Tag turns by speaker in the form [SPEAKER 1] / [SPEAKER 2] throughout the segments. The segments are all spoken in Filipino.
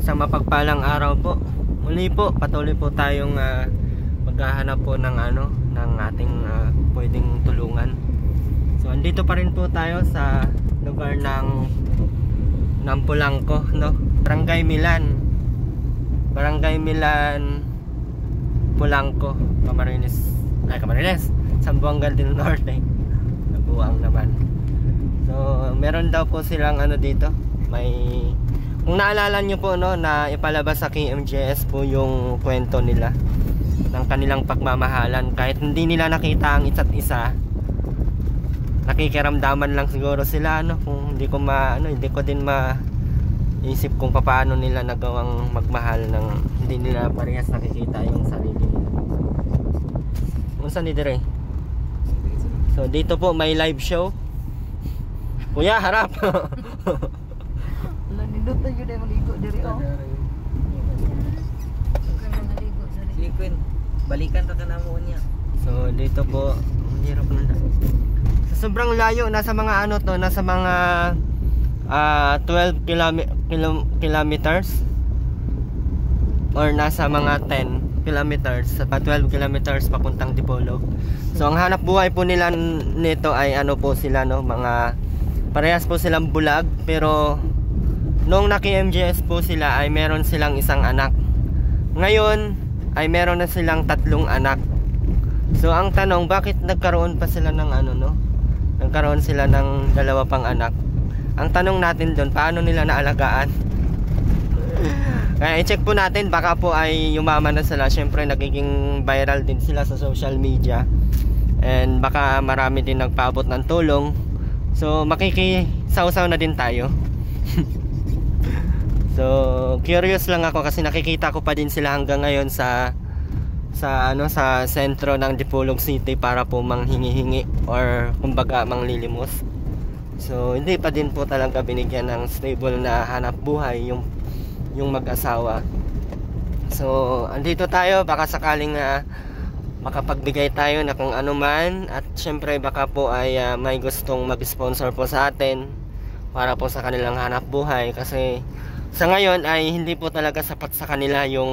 [SPEAKER 1] Isang mapagpalang araw po. Muli po, patuloy po tayong maghahanap po ng ng ating pwedeng tulungan. So andito pa rin po tayo sa lugar ng Pulangco, no? Barangay Milan. Barangay Milan, Pulangco, Camarines, Zamboanga del Norte. Nabuang naman. So meron daw po silang dito. Kung naalala nyo po, no, na ipalabas sa KMJS po yung kwento nila ng kanilang pagmamahalan. Kahit hindi nila nakita ang isa't isa, nakikiramdaman lang siguro sila, kung hindi ko din maisip kung paano nila nagawang magmahal ng hindi nila parehas nakikita yung sarili nila. Unsa ni dire? So dito po may live show. Kuya, harap.
[SPEAKER 2] Nindot na yun ay maligo diri oh. Sige Queen, balikan ta ka na mo niya.
[SPEAKER 1] So dito po, hirap na. Sa sobrang layo, nasa mga nasa mga 12 kilometers or nasa mga 10 kilometers, sa 12 kilometers papuntang Dipolog. So ang hanap buhay po nila nito ay po sila, mga parehas po silang bulag, pero nung naki-MJS po sila ay meron silang isang anak. Ngayon ay meron na silang 3 anak. So ang tanong, bakit nagkaroon pa sila ng nagkaroon sila ng 2 pang anak? Ang tanong natin doon, paano nila naalagaan? Kaya i-check po natin, baka po ay yumaman na sila. Syempre nagiging viral din sila sa social media, and baka marami din nagpaabot ng tulong. So makikisaw-saw na din tayo. So curious lang ako kasi nakikita ko pa din sila hanggang ngayon sa sentro ng Dipolog City para po manghingi-hingi or kumbaga manglilimos. So hindi pa din po talaga binigyan ng stable na hanap buhay yung mag-asawa. So andito tayo, baka sakaling makapagbigay tayo na kung ano man, at syempre baka po ay may gustong mag-sponsor po sa atin para po sa kanilang hanap buhay, kasi sa ngayon ay hindi po talaga sapat sa kanila yung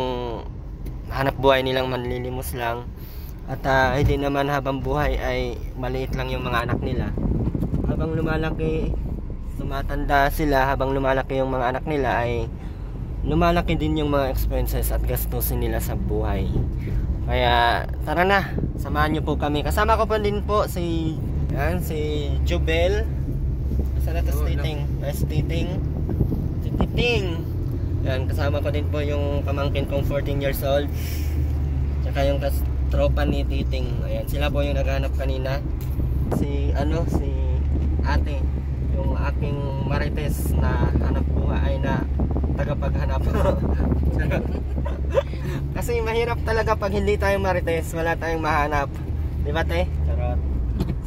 [SPEAKER 1] hanap buhay nilang manlilimos lang, at hindi naman habang buhay ay maliit lang yung mga anak nila. Habang lumalaki, tumatanda sila, habang lumalaki yung mga anak nila ay lumalaki din yung mga expenses at gastusin nila sa buhay. Kaya tara na, samahan nyo po kami. Kasama ko pa din po si Jubel. Sana to stating. Yan, kasama ko din po yung pamangkin kong 14 years old, tsaka yung tropa ni Titing. Ayan, sila po yung naghanap kanina. Si ate, yung aking marites na hanap buhay, ay na tagapaghanap. Kasi mahirap talaga pag hindi tayo marites, wala tayong mahanap, di ba te? Charot.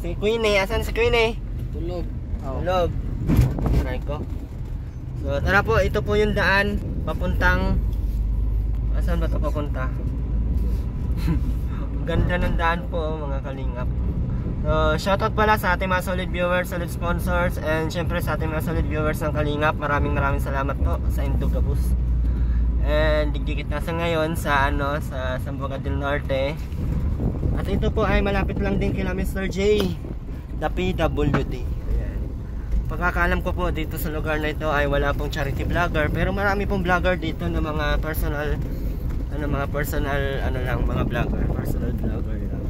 [SPEAKER 1] Si Queenie, asan si Queenie?
[SPEAKER 2] Tulog.
[SPEAKER 1] Tulog. Try ko. So tara po, ito po yung daan papuntang, saan ba ito papunta? Ganda ng daan po mga kalingap. So shoutout pala sa ating mga solid viewers, solid sponsors, and syempre sa ating mga solid viewers ng Kalingap. Maraming salamat po sa Indugabus. And digdikit na sa ngayon sa Zamboanga del Norte. At ito po ay malapit lang din kila Mr. J, the PWD. Pagkakaalam ko po dito sa lugar na ito ay wala pong charity vlogger, pero marami pong vlogger dito na mga personal personal vlogger lang.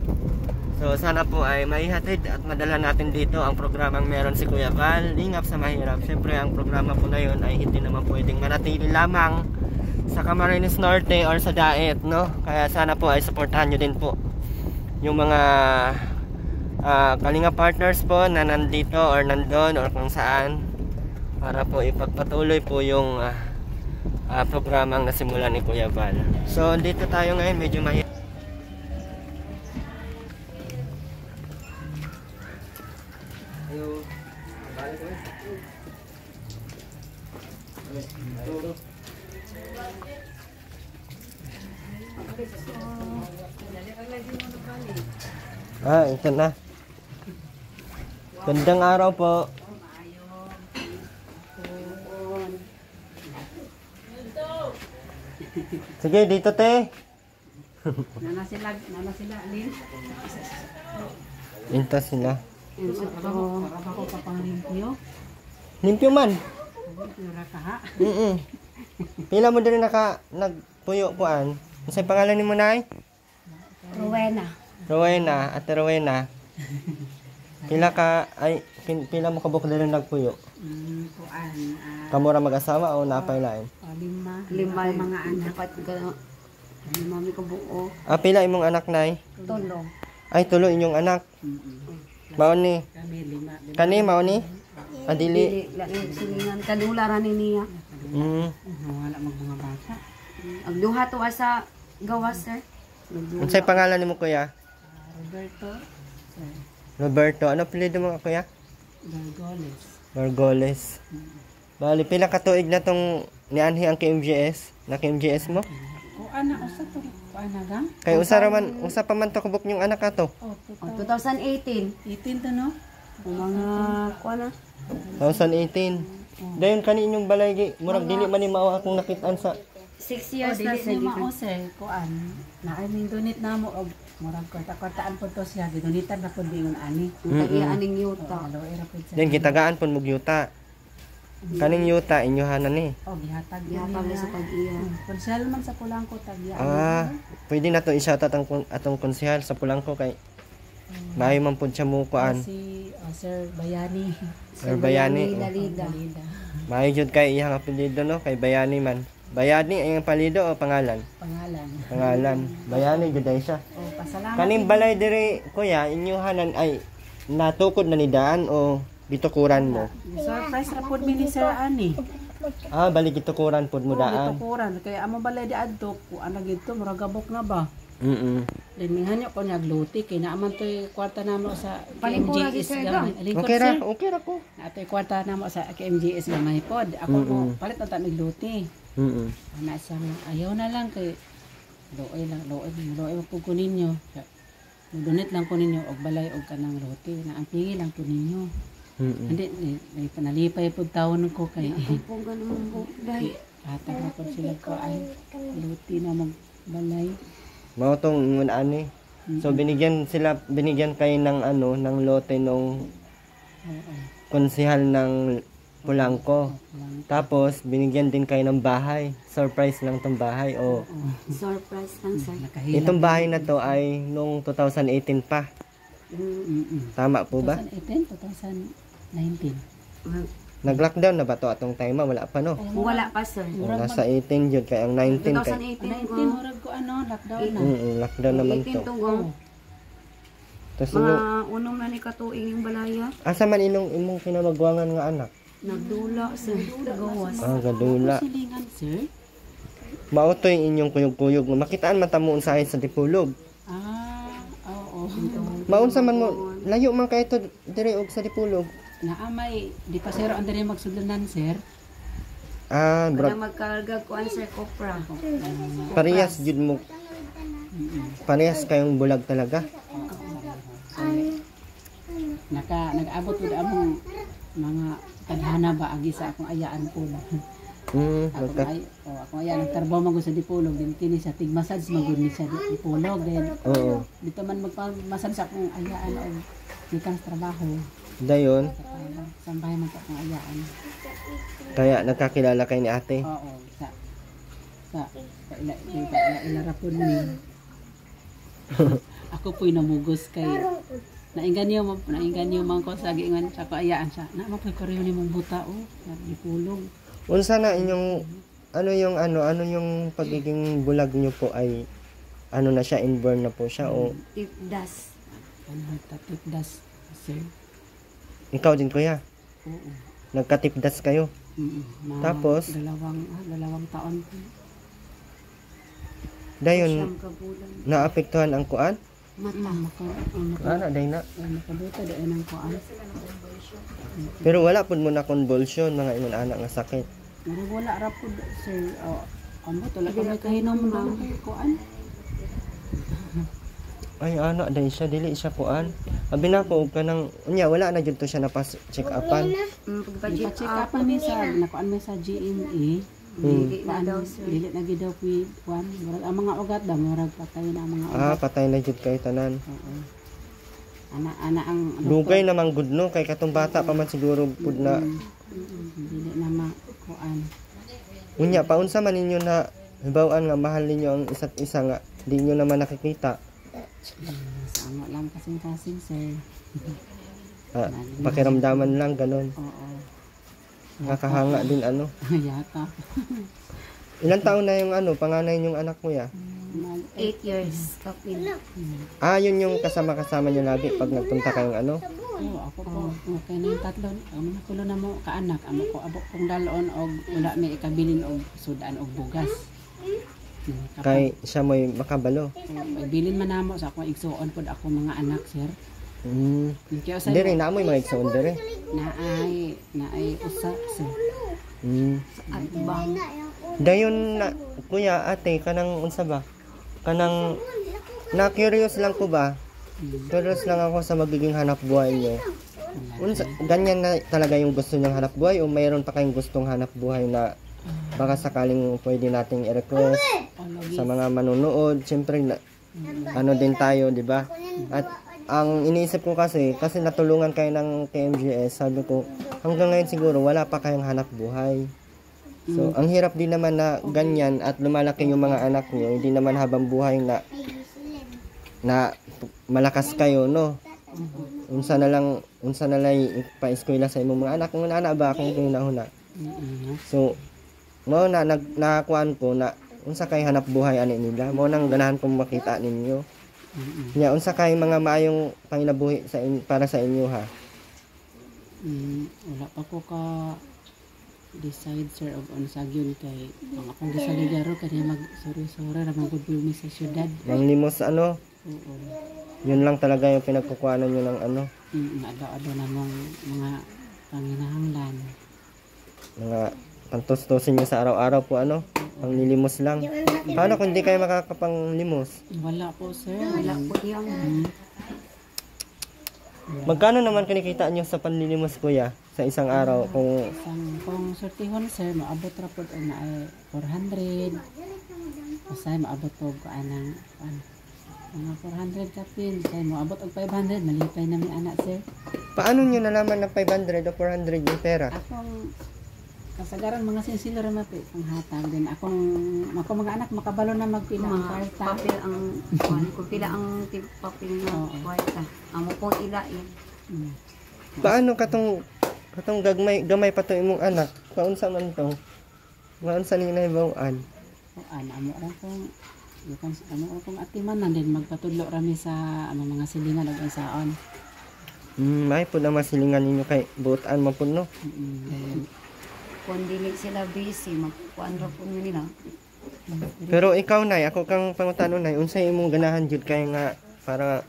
[SPEAKER 1] So sana po ay maihatid at madala natin dito ang programang meron si Kuya Val, Lingap sa Mahirap. Siyempre ang programa po na yun ay hindi naman pwedeng manatili lamang sa Camarines Norte or sa Daet, no? Kaya sana po ay supportahan nyo din po yung mga Kalinga partners po na nandito or nandun or kung saan, para po ipagpatuloy po yung programang nasimulan ni Kuya Val. So dito tayo ngayon, medyo mahirap. Ito na. Gandang araw po. Sige, dito te.
[SPEAKER 3] Nana sila, Lin.
[SPEAKER 1] Inta sila.
[SPEAKER 3] Para ko papanglimpuyo.
[SPEAKER 1] Limpyo man.
[SPEAKER 3] Pura ka ha.
[SPEAKER 1] Pila mo din nagpuyo kuan. Unsay pangalan nimo nay?
[SPEAKER 4] Rowena.
[SPEAKER 1] Rowena, Ate Rowena. Pila mo kabuk din nagpuyo?
[SPEAKER 3] Kuan.
[SPEAKER 1] Kamura mag-asawa o napay lain?
[SPEAKER 3] Lima mga anak. Lima mi ko buo.
[SPEAKER 1] Pila imong anak nay?
[SPEAKER 4] Tolo.
[SPEAKER 1] Ay tulo inyong anak. Mao ni.
[SPEAKER 3] Kami lima.
[SPEAKER 1] Kani mao ni? Adili.
[SPEAKER 4] Dili silingan kadula ra ni niya.
[SPEAKER 3] Wala mag mga bata.
[SPEAKER 4] Ang duha to asa gawas sir.
[SPEAKER 1] Unsay pangalan nimo kuya?
[SPEAKER 3] Roberto.
[SPEAKER 1] Roberto. Ano apelyido mo kuya?
[SPEAKER 3] Gargoles.
[SPEAKER 1] Margoles. Bali pila ka tuig na tong nianhi ang KMJS? Na KMJS mo?
[SPEAKER 3] Kuan na usa to. Kuan na gang.
[SPEAKER 1] Kay usa pa man to kabuk yung anak ato.
[SPEAKER 4] 2018.
[SPEAKER 3] 18 to no.
[SPEAKER 4] Mga kuan na.
[SPEAKER 1] 2018. Dayon kani inyong balay murag dili man ni mao akong nakitaan sa
[SPEAKER 4] 6 years
[SPEAKER 3] Dili
[SPEAKER 4] na
[SPEAKER 3] ni
[SPEAKER 4] sir.
[SPEAKER 3] mao sir. Kuan. Na I mean donate na mo og murag kwarta-kwartaan po to siya. Gidonitan na po bingon ani.
[SPEAKER 4] Tagian ning yuta.
[SPEAKER 3] Alo era po siya.
[SPEAKER 1] then gitagaan pun mug yuta. Kaning yuta inyohanan ni.
[SPEAKER 3] Oh, gihatag
[SPEAKER 4] Gihatag sa pag-iya.
[SPEAKER 3] Konsyal man sa Pulangko tagya.
[SPEAKER 1] Pwede na to i-shoutout atong konsehal sa Pulangko kay maayo man pud siya mo kuan.
[SPEAKER 3] Si Sir Bayani.
[SPEAKER 1] Sir Bayani.
[SPEAKER 4] Dalida.
[SPEAKER 1] Maayo jud kay iyang apelyido no kay Bayani man. Bayani ay ang palido o pangalan?
[SPEAKER 3] Pangalan.
[SPEAKER 1] Pangalan. Bayani jud ay siya.
[SPEAKER 3] Oh, pasalamat.
[SPEAKER 1] Kaning balay diri kuya inyohanan ay natukod na ni daan o bitukuran mo?
[SPEAKER 3] Surprise ra pud mi ni Sir Ani.
[SPEAKER 1] Balik bitukuran pud mo daan.
[SPEAKER 3] Tukuran kay amo balay di adto ku ana gidto murag gabok na ba. Dininghan niyo ko nagluti kay naaman toy kwarta namo sa
[SPEAKER 4] Palingkura
[SPEAKER 3] KMJS
[SPEAKER 4] si Sir
[SPEAKER 3] gamay. Lingkod
[SPEAKER 1] Okay ra,
[SPEAKER 3] sir.
[SPEAKER 1] okay ra ko.
[SPEAKER 3] Na toy kwarta namo sa KMJS gamay pod. Ako mo palit na ta nagluti. Ana sa ayaw na lang kay looy po ko ninyo. Donate lang ko ninyo og balay og kanang luti na ang pingi lang po ninyo. Hindi may panalipay po taon ko kay
[SPEAKER 4] Kung ganun mo dai.
[SPEAKER 3] hatag na po sila ko ay luti na magbalay.
[SPEAKER 1] Mao tong ingon ani. So binigyan kayo ng ng lote nung konsehal ng Pulangko. Tapos binigyan din kayo ng bahay. Surprise lang tong bahay o.
[SPEAKER 4] Surprise lang sir.
[SPEAKER 1] Itong bahay na to ay nung 2018 pa. Tama po ba?
[SPEAKER 3] 2018, 2019.
[SPEAKER 1] Nag-lockdown na ba to atong time? Wala pa no.
[SPEAKER 4] Wala pa sir.
[SPEAKER 1] Nasa 18 jud kay ang 19 kay.
[SPEAKER 4] 2018
[SPEAKER 3] murag ko lockdown na.
[SPEAKER 1] Lockdown naman to.
[SPEAKER 4] 18 tunggo.
[SPEAKER 1] Tapos
[SPEAKER 4] Mga unom na ni katuig yung balaya.
[SPEAKER 1] asa man imong kinamagwangan nga anak?
[SPEAKER 4] Nagdula sir. Gawas.
[SPEAKER 1] Gadula.
[SPEAKER 3] Silingan sir.
[SPEAKER 1] Mao to yung inyong kuyog-kuyog. Makitaan man tamuon sa sa Dipulog.
[SPEAKER 3] Oo.
[SPEAKER 1] Maunsa man mo layo man kay to dire og sa Dipulog.
[SPEAKER 3] Naamay di pa sir ang diri magsudlanan sir.
[SPEAKER 4] Wala
[SPEAKER 1] Bro,
[SPEAKER 4] magkarga ko ang sir kopra.
[SPEAKER 1] parehas jud mo. Parehas kayong bulag talaga.
[SPEAKER 3] Nag-abot pud among mga tadhana ba agi sa akong ayaan po. Akong ayaan nagtarbaho man ko sa Dipolog din kini sa tig-massage magud ni sa Dipolog din.
[SPEAKER 1] Oo.
[SPEAKER 3] Dito man magpa-massage sa akong ayaan og kitang trabaho.
[SPEAKER 1] Dayon,
[SPEAKER 3] Sambahay man sa akong ayaan.
[SPEAKER 1] kaya nagkakilala kay ni ate.
[SPEAKER 3] Oo, sa ilarapon ni. Ako po'y namugos kay nainganyo man ko sa gingan sa kaayaan siya. Na mapoy pareho ni mong buta sa Dipolog.
[SPEAKER 1] Unsa na inyong ano yung pagiging bulag nyo po ay na siya inborn na po siya o
[SPEAKER 4] Tipdas.
[SPEAKER 3] Tatipdas sir.
[SPEAKER 1] ikaw din kuya?
[SPEAKER 3] Oo.
[SPEAKER 1] Nagkatipdas kayo? Tapos?
[SPEAKER 3] Dalawang taon po.
[SPEAKER 1] Dayon,
[SPEAKER 4] Siyam kabulan.
[SPEAKER 1] naapektuhan ang kuan?
[SPEAKER 4] Mata.
[SPEAKER 1] Ana, day na.
[SPEAKER 3] Makabuta doon ang kuan.
[SPEAKER 1] Pero wala po mo na convulsion, mga ingon anak nga sakit.
[SPEAKER 3] Wala ra po sir. Amo to lang may kahinom na kuan.
[SPEAKER 1] Ay, ana, day siya, dili siya kuan. Abi na ko, kanang, unya, wala na dyan to siya napas check upan.
[SPEAKER 3] Pa-check up ni sa nakuan mi sa GMA.
[SPEAKER 4] Dili na
[SPEAKER 3] Paano,
[SPEAKER 4] daw, sir.
[SPEAKER 3] dili na gid daw kuan. Murag ang mga ugat daw murag patay na ang mga ugat.
[SPEAKER 1] Ah, patay na jud kay tanan.
[SPEAKER 3] Oo. Ana ang
[SPEAKER 1] Dugay namang good no kay katong bata pa man siguro pud na.
[SPEAKER 3] dili na makuan.
[SPEAKER 1] Unya paunsa man ninyo na hibaw-an nga mahal ninyo ang isa't isa nga di nyo naman nakikita.
[SPEAKER 3] Sama lang kasing-kasing sir.
[SPEAKER 1] Ah, pakiramdaman lang ganun.
[SPEAKER 3] Oo.
[SPEAKER 1] Nakakahanga din ano.
[SPEAKER 3] Yata.
[SPEAKER 1] Ilang taon na yung ano, panganay yung anak mo ya?
[SPEAKER 4] 8 years. Kapil.
[SPEAKER 1] Ah, yun yung kasama-kasama nyo lagi pag nagpunta kayong ano?
[SPEAKER 3] Oo, ako po. Okay na yung tatlo. Amo na kulo na mo kaanak. Amo ko abok kong dalon og wala may ikabilin og sudan og bugas.
[SPEAKER 1] Kay siya mo'y makabalo.
[SPEAKER 3] Bilin man namo sa akong igsuon pod ako mga anak sir. Kaya sa
[SPEAKER 1] Hindi rin, naamoy mga igsoon dire.
[SPEAKER 3] naay usa sir.
[SPEAKER 4] At bang.
[SPEAKER 1] Dayon na, kuya, ate, kanang unsa ba? Kanang, na-curious lang ko ba? Curious lang ako sa magiging hanap buhay niyo. Unsa, ganyan na talaga yung gusto niyang hanap buhay o mayroon pa kayong gustong hanap buhay na baka sakaling pwede nating i-request sa mga manunood? Siyempre, ano din tayo, di ba? At ang iniisip ko kasi natulungan kayo ng KMGS, sabi ko, hanggang ngayon siguro wala pa kayong hanap buhay. So, ang hirap din naman na ganyan at lumalaki yung mga anak niyo, hindi naman habang buhay na malakas kayo, no? Unsa na lang ipa-eskwela sa imong mga anak, kung ana ba akong kinahuna. So, mo na nakakuan ko na unsa kay hanap buhay ani nila, mo nang ganahan kong makita ninyo. Nya unsa kay mga maayong panginabuhi para sa inyo ha?
[SPEAKER 3] Wala pa ko ka decide sir og unsa gyud kay ang akong gisaligaro kani mag suri-suri ra magud mi sa syudad.
[SPEAKER 1] Mang limos ano?
[SPEAKER 3] Oo.
[SPEAKER 1] Yun lang talaga yung pinagkukuhanan nyo ng ano?
[SPEAKER 3] Ado-ado na mga panginahanglan.
[SPEAKER 1] Mga pantos-tosin nyo sa araw-araw po ano? Panglilimos lang. Paano kung hindi kayo makakapanglimos?
[SPEAKER 3] Wala po sir.
[SPEAKER 4] Wala po yung.
[SPEAKER 1] Magkano naman kinikita nyo sa panlilimos kuya? Sa isang araw?
[SPEAKER 3] Kung sortihon sir, maabot ra po na ay 400. Usay maabot po ko anang mga 400 kapin. Usay maabot og 500. Malipay na mi anak sir.
[SPEAKER 1] Paano nyo nalaman na 500 o 400 yung pera?
[SPEAKER 3] Akong kasagaran mga sinsilo ra mapi panghatag din akong mga anak makabalo na magpila ang
[SPEAKER 4] Mga
[SPEAKER 3] kwarta.
[SPEAKER 4] papel ang kung pila ang papel na kwarta. Amo po ilain.
[SPEAKER 1] Paano katong gamay pa to imong anak? Paunsa man to? Paunsa ni nahibawan?
[SPEAKER 3] Amo ra kong amo kong atimanan din magpatudlo rami sa mga silingan ug isaon.
[SPEAKER 1] May po na masilingan ninyo kay buotan man po no?
[SPEAKER 4] Kung dili sila busy, magkukuan ra po nila.
[SPEAKER 1] Pero ikaw nay, ako kang pangutano nay, unsay imong ganahan jud kay nga para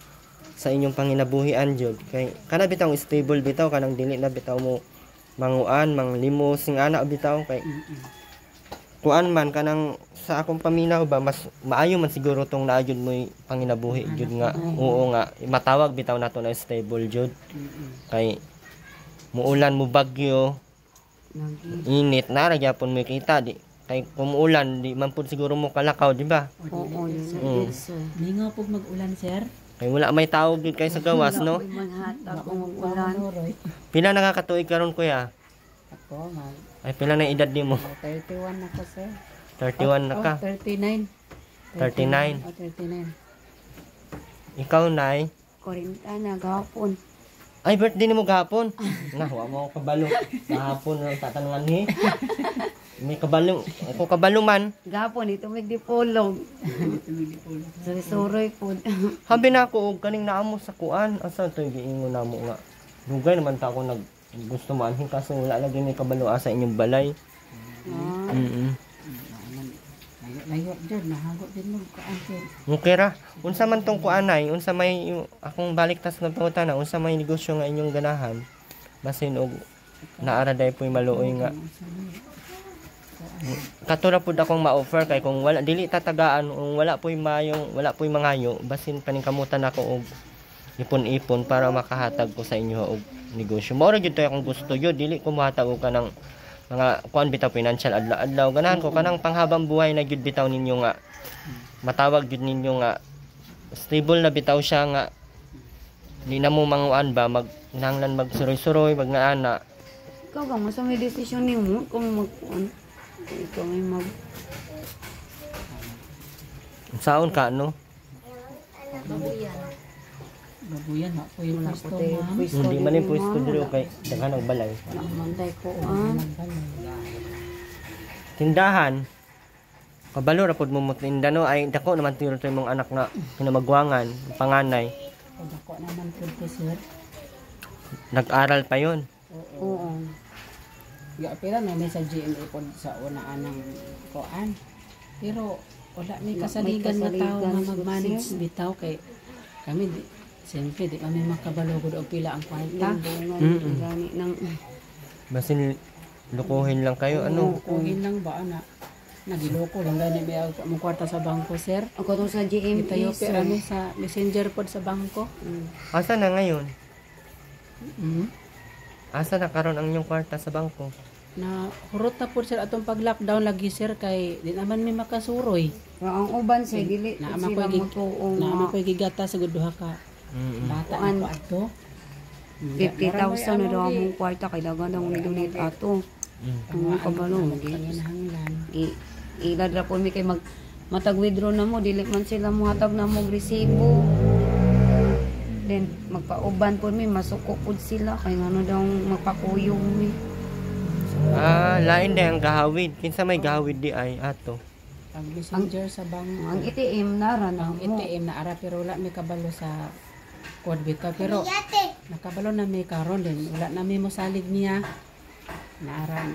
[SPEAKER 1] sa inyong panginabuhian jud kay kana bitaw stable bitaw kanang dili na bitaw mo manguan, manglimos sing ana bitaw kay kuan man kanang sa akong paminaw ba mas maayo man siguro tong naajud mo panginabuhi jud nga oo nga matawag bitaw nato na stable jud kay muulan mo bagyo init na ra gyapon mo kita di kay kumuulan di man pud siguro mo kalakaw di ba?
[SPEAKER 4] Oo, yun sir.
[SPEAKER 3] Lingaw pug mag-ulan sir.
[SPEAKER 1] Kay wala may tawag gid kay sa gawas no.
[SPEAKER 4] Maghatag kung ulan.
[SPEAKER 1] Pila nakakatuig karon kuya?
[SPEAKER 3] Ako
[SPEAKER 1] Ay pila na edad nimo?
[SPEAKER 3] 31 na ko sir.
[SPEAKER 1] 31 na ka.
[SPEAKER 3] 39.
[SPEAKER 1] 39.
[SPEAKER 3] 39.
[SPEAKER 1] Ikaw nay?
[SPEAKER 4] 40 na gahapon.
[SPEAKER 1] Ay birthday nimo gahapon. Na wa mo ako kabalo. Gahapon lang tatanungan ni. May kabalo. Ako kabalo man.
[SPEAKER 4] Gahapon ito may dipolog. Suroy po.
[SPEAKER 1] Habi na ako og kaning naamo sa kuan. Asa to giingon namo nga. Dugay naman ta ako gusto manhin kaso wala lagi may kabalo sa inyong balay.
[SPEAKER 3] Layo dyan, nahagot din mo kuan sir.
[SPEAKER 1] Okay ra. Unsa man tong kuanay, unsa may akong baliktas ng pangutana, unsa may negosyo nga inyong ganahan. Basin og naara day po'y maluoy nga. Katura pud akong ma-offer kay kung wala dili tatagaan kung wala po'y mangayo, basin paningkamutan ako og ipon-ipon para makahatag ko sa inyo og negosyo. Mao ra gyud akong gusto gyud dili ko mahatag og kanang mga kuan bitaw financial adlaw-adlaw ganahan ko kanang panghabang buhay na gyud bitaw ninyo nga matawag gyud ninyo nga stable na bitaw siya nga di na mo manguan ba nanglan magsuroy-suroy wag nga ana.
[SPEAKER 4] Ikaw ka mo sa may desisyon nimo kung mag-kuan. Ikaw may mag
[SPEAKER 1] Saon ka no?
[SPEAKER 3] Babuyan na po yung
[SPEAKER 4] wala
[SPEAKER 3] gusto,
[SPEAKER 4] ko tayo
[SPEAKER 3] ma'am.
[SPEAKER 4] pwesto.
[SPEAKER 1] Hindi man yung pwesto diri kay daghan og balay.
[SPEAKER 4] Manday ko
[SPEAKER 1] Tindahan. Kabalo ra pod mo tinda no ay dako naman tiro to imong anak nga kinamagwangan panganay.
[SPEAKER 3] Pagdako naman po ko, sir.
[SPEAKER 1] Nag-aral pa yon.
[SPEAKER 4] Oo.
[SPEAKER 3] Pero may sa GMA po sa unaan ng kuan. Pero wala may kasaligan na tao
[SPEAKER 4] kasaligan,
[SPEAKER 3] na mag-manage
[SPEAKER 4] sir.
[SPEAKER 3] bitaw kay kami siyempre di kami makabalugod og pila ang kwarta.
[SPEAKER 4] Gani ng
[SPEAKER 1] Basin lukuhin lang kayo ano.
[SPEAKER 3] Kuhin lang ba ana? Nagiloko lang gani may ang kwarta sa bangko, sir.
[SPEAKER 4] ako tong sa GMP
[SPEAKER 3] Itayo
[SPEAKER 4] sir.
[SPEAKER 3] pero sa messenger pod sa bangko.
[SPEAKER 1] Asa na ngayon?
[SPEAKER 3] Mm.
[SPEAKER 1] Asa na karon ang inyong kwarta sa bangko?
[SPEAKER 3] Na hurot na po sir atong pag-lockdown lagi sir kay di naman may makasuroy.
[SPEAKER 4] Pero ang uban sa dili
[SPEAKER 3] Naama
[SPEAKER 4] sila
[SPEAKER 3] ko gi
[SPEAKER 4] mo tuong
[SPEAKER 3] naama ko gigata sa duha ka bata
[SPEAKER 4] Kuan.
[SPEAKER 3] na ato.
[SPEAKER 4] 50,000 na daw ang kwarta kay dagan daw ni donate ato. Ang kabalo
[SPEAKER 3] Panginahanglan.
[SPEAKER 4] iladra po mi kay matag withdraw na mo dili man sila mohatag na mo resibo. Then magpauban po mi masuko pud sila kay ngano daw magpakuyong mi.
[SPEAKER 1] Lain din ang gahawid. Kinsa may gahawid di ay ato.
[SPEAKER 3] Ang messenger sa bangko.
[SPEAKER 4] Ang ATM nara na
[SPEAKER 3] Ang
[SPEAKER 4] mo.
[SPEAKER 3] ATM na ara pero wala may kabalo sa code bitaw pero nakabalo na may karon din wala na may mosalig niya. Naara